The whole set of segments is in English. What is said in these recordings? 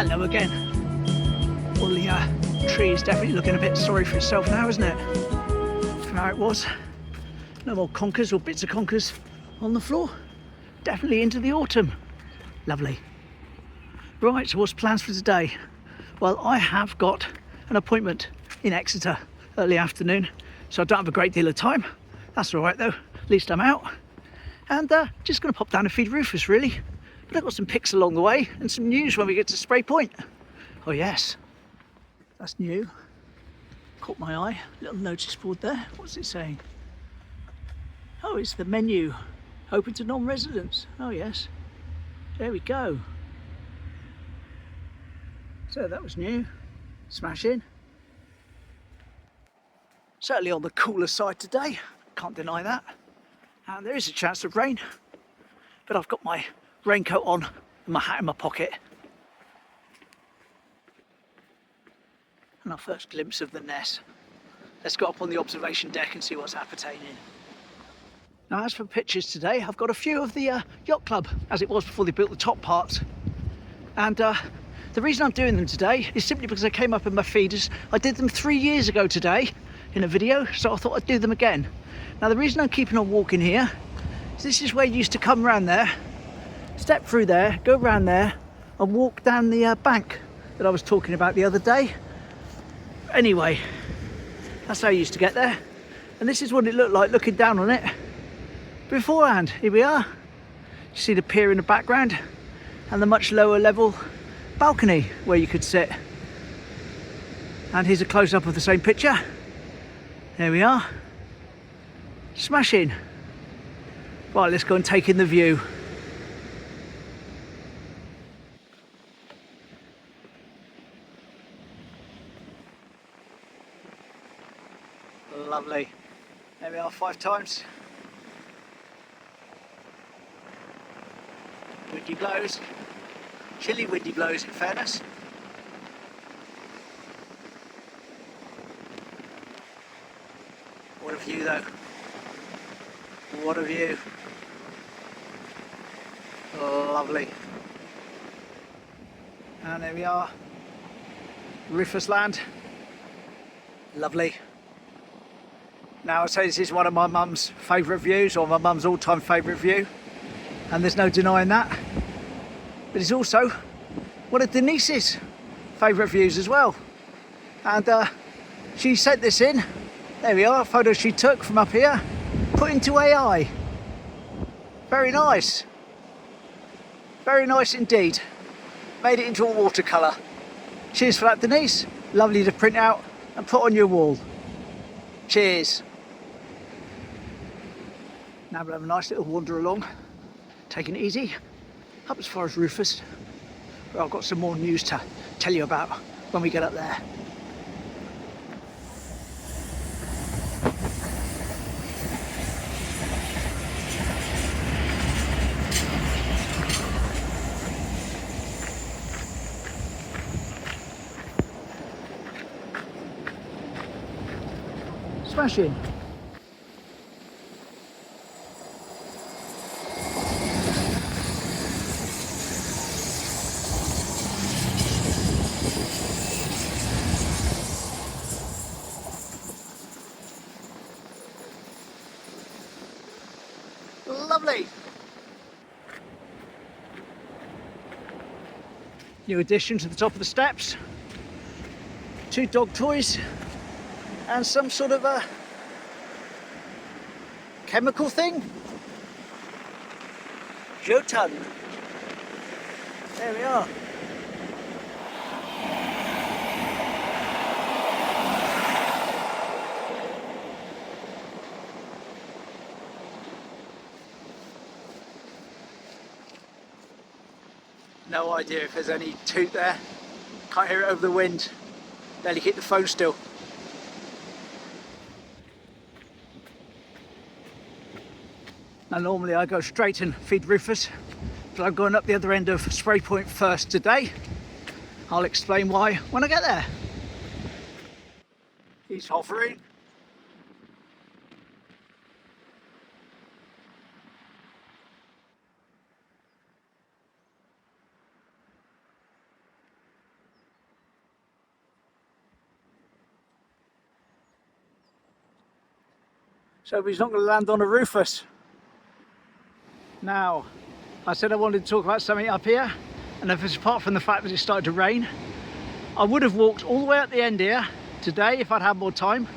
Hello again. Well, the tree is definitely looking a bit sorry for itself now, isn't it? From how it was. No more conkers or bits of conkers on the floor. Definitely into the autumn. Lovely. Right, so what's plans for today? Well, I have got an appointment in Exeter early afternoon, so I don't have a great deal of time. That's all right though, at least I'm out. And just going to pop down and feed Rufus really. But I've got some pics along the way and some news when we get to Sprey Point. Oh yes, that's new. Caught my eye, little notice board there. What's it saying? Oh, it's the menu. Open to non-residents. Oh yes, there we go. So that was new. Smashing. Certainly on the cooler side today, can't deny that. And there is a chance of rain, but I've got my raincoat on and my hat in my pocket. And our first glimpse of the Ness. Let's go up on the observation deck and see what's appertaining. Now as for pictures today, I've got a few of the Yacht Club, as it was before they built the top parts. And the reason I'm doing them today is simply because I came up in my feeders. I did them 3 years ago today in a video, so I thought I'd do them again. Now the reason I'm keeping on walking here is this is where you used to come round there, step through there, go round there and walk down the bank that I was talking about the other day. Anyway, that's how I used to get there. And this is what it looked like looking down on it beforehand. Here we are. You see the pier in the background and the much lower level balcony where you could sit. And here's a close-up of the same picture. There we are. Smashing. Right, let's go and take in the view. Lovely. There we are, 5 times. Windy blows. Chilly windy blows in fairness. What a view though. What a view. Lovely. And there we are. Rufus land. Lovely. Now I'd say this is one of my mum's favourite views, or my mum's all-time favourite view. And there's no denying that. But it's also one of Denise's favourite views as well. And she sent this in. There we are, a photo she took from up here, put into AI. Very nice. Very nice indeed. Made it into a watercolour. Cheers for that, Denise. Lovely to print out and put on your wall. Cheers. Now we'll have a nice little wander along, taking it easy, up as far as Rufus. But I've got some more news to tell you about when we get up there. Smashing. Lovely. New addition to the top of the steps. 2 dog toys. And some sort of a chemical thing. Jotun. There we are. No idea if there's any toot there. Can't hear it over the wind. Barely keep the phone still. Now normally I go straight and feed Rufus, but I'm going up the other end of Sprey Point first today. I'll explain why when I get there. He's hovering. So he's not going to land on a Rufus. Now, I said I wanted to talk about something up here, and if it's apart from the fact that it started to rain, I would have walked all the way at the end here today if I'd had more time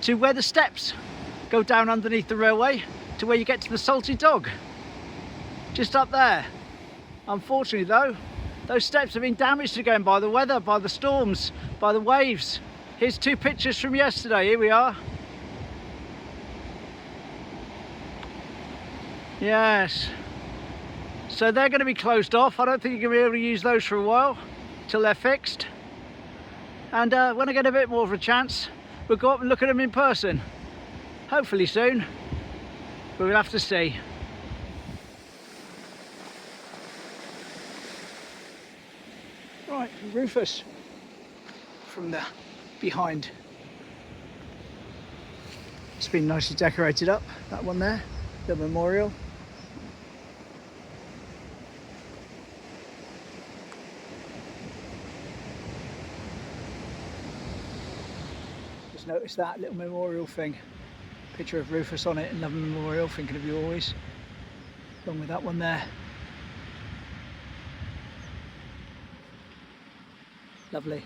to where the steps go down underneath the railway to where you get to the Salty Dog. Just up there. Unfortunately though, those steps have been damaged again by the weather, by the storms, by the waves. Here's 2 pictures from yesterday. Here we are. Yes. So they're going to be closed off. I don't think you're going to be able to use those for a while till they're fixed. And when I get a bit more of a chance, we'll go up and look at them in person. Hopefully soon. But we'll have to see. Right, Rufus from the behind. It's been nicely decorated up, that one there, the memorial. Just noticed that little memorial thing. Picture of Rufus on it, another memorial, thinking of you always. Along with that one there. Lovely.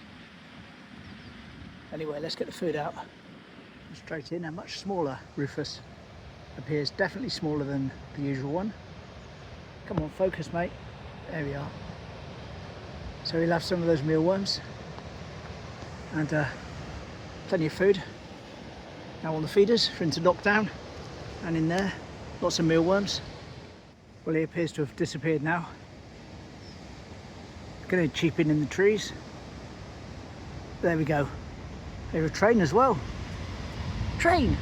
Anyway, let's get the food out. Straight in. A much smaller Rufus. Appears definitely smaller than the usual one. Come on, focus, mate. There we are. So we'll have some of those mealworms. And plenty of food. Now on the feeders for into lockdown. And in there, lots of mealworms. Well, he appears to have disappeared now. Going to cheep in the trees. There we go. There's a train as well. Train!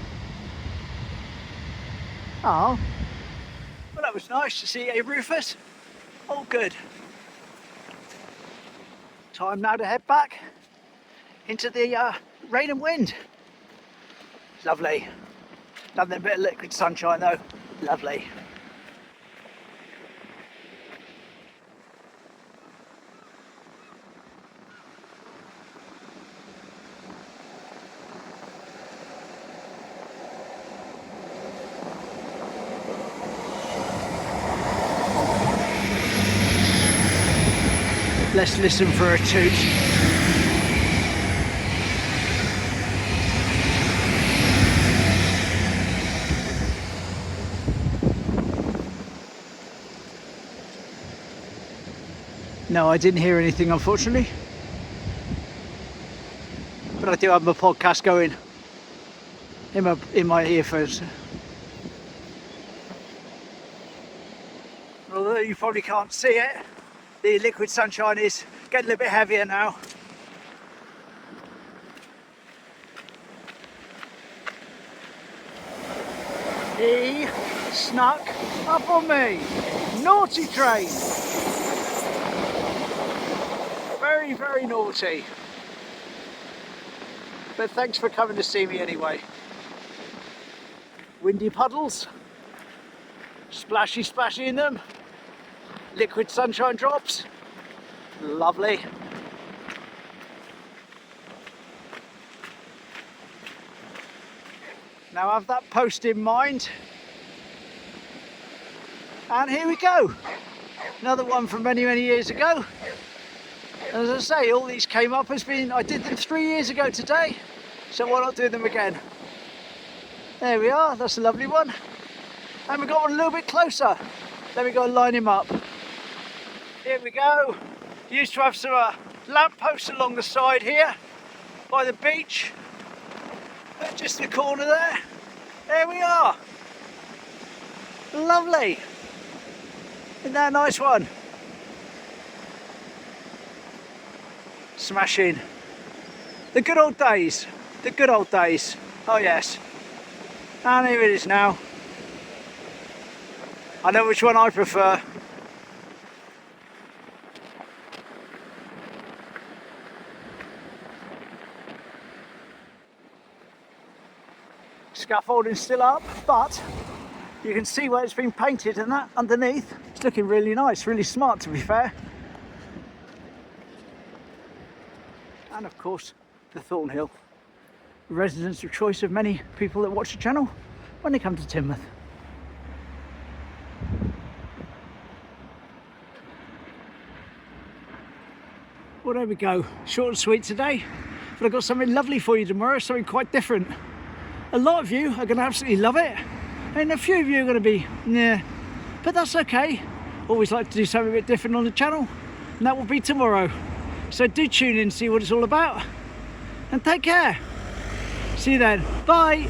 Oh. Well, that was nice to see a Rufus. All good. Time now to head back into the rain and wind. Lovely. Lovely bit of liquid sunshine though. Lovely. Let's listen for a toot. No, I didn't hear anything, unfortunately. But I do have my podcast going in my earphones. Although you probably can't see it, the liquid sunshine is getting a little bit heavier now. He snuck up on me. Naughty train. Very, very naughty. But thanks for coming to see me anyway. Windy puddles. Splashy, splashy in them. Liquid sunshine drops. Lovely. Now have that post in mind. And here we go. Another one from many, many years ago. As I say, all these came up I did them 3 years ago today. So why not do them again? There we are, that's a lovely one. And we've got one a little bit closer. Let me go and line him up. Here we go. Used to have some lamp posts along the side here by the beach. Just in the corner there. There we are. Lovely. Isn't that a nice one? Smashing. The good old days. The good old days. Oh yes. And here it is now. I know which one I prefer. Scaffolding still up, but you can see where it's been painted and that underneath. It's looking really nice, really smart to be fair. And of course, the Thornhill, residence of choice of many people that watch the channel. when they come to Teignmouth. Well, there we go, short and sweet today, but I've got something lovely for you tomorrow, something quite different. A lot of you are going to absolutely love it, and a few of you are going to be, yeah, but that's okay. Always like to do something a bit different on the channel, and that will be tomorrow. So do tune in, see what it's all about, and take care. See you then. Bye.